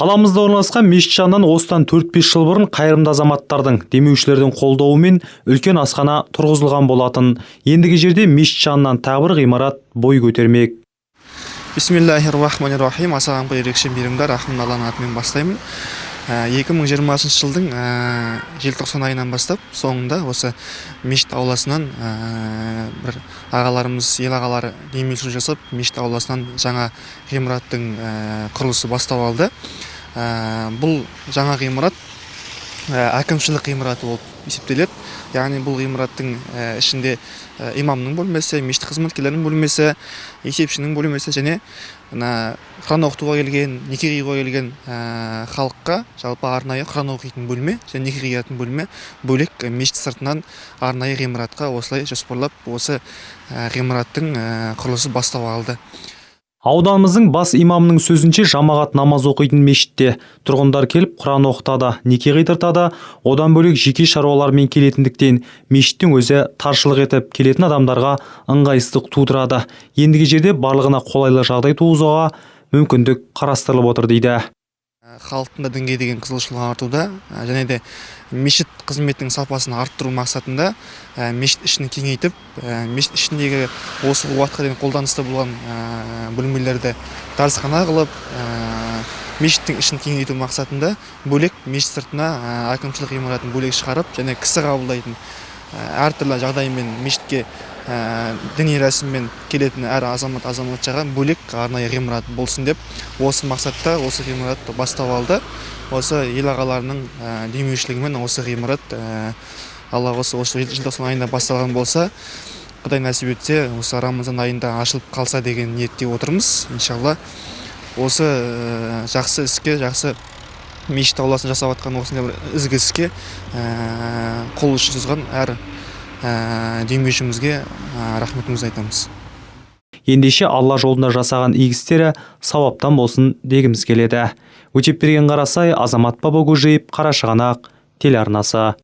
Қаламызда орналасқан мешіт жанынан осыдан 4-5 жыл бұрын қайырымды азаматтардың, демеушілердің қолдауымен үлкен асхана тұрғызылған болатын. Ендігі жерде мешіт жанынан тағы бір ғимарат бой көтермек. Бисмиллахир-рахманир-рахим. Ассалам ерекше берімдер, Рахман Алланың атымен бастаймын. 2020 жылдың желтоқсан айынан бастап соңында осы мешіт ауласынан бір ағаларымыз, ел ағалары демеушілік жасап, мешіт ауласынан жаңа ғимараттың құрылысы бастау алды. Бұл жаңа ғимарат әкімшілік ғимараты болып есептеледі. Яғни бұл ғимараттың ішінде имамның бөлмесі, мешіт қызметкерлерінің бөлмесі, есепшінің бөлмесі және Құран оқытуға келген, неке қиюға келген халыққа жалпы арнайы Құран оқитын бөлме және неке қиятын бөлме бөлек мешіт сыртынан арнайы ғимаратқа осылай жоспарлап осы ғимараттың құрылысы бастау алды. Ауданымыздың бас имамының сөзінше жамағат намаз оқитын мешітте тұрғындар келіп Құран оқытады, неке қидыртады, одан бөлек жеке шаруалармен келетіндіктен мешіттің өзі таршылық етіп келетін адамдарға ыңғайсыздық тудырады. Ендігі жерде барлығына қолайлы жағдай туғызуға мүмкіндік қарастырылып отыр дейді. Халықтың да дінге деген қызығушылығын артуда және де мешіт қызметінің сапасын арттыру мақсатында мешіт ішін кеңейтіп, мешіт ішіндегі осы уақытқа дейін қолданыста болған бөлмелерді дәрісхана қылып, мешіттің ішін кеңейту мақсатында бөлек мешіт сыртына әкімшілік ғимаратын бөлек шығарып, және кісі қабылдайтын әртүрлі жағдаймен мешітке діни рәсіммен келетін әр азаматшаға бөлек арнайы ғимарат болсын деп, осы мақсатта осы ғимарат бастау алды. Осы ел ағаларының демеушілігімен осы ғимарат Алла осы желтоқсан айында басталған болса, Құдай нәсіп етсе, осы Рамазан айында ашылып қалса деген ниетте отырмыз. Иншалла осы жақсы іске, жақсы мешіт ауласын жасап жатқан осындай бір ізгі іске қол ұшын созған әр демеушімізге рахметімізді айтамыз. Ендеше Алла жолында жасаған игі істері сауаптан болсын дегіміз келеді. Өтепберген Қарасай, Азамат Бабагөжиев, Қарашығанақ телеарнасы.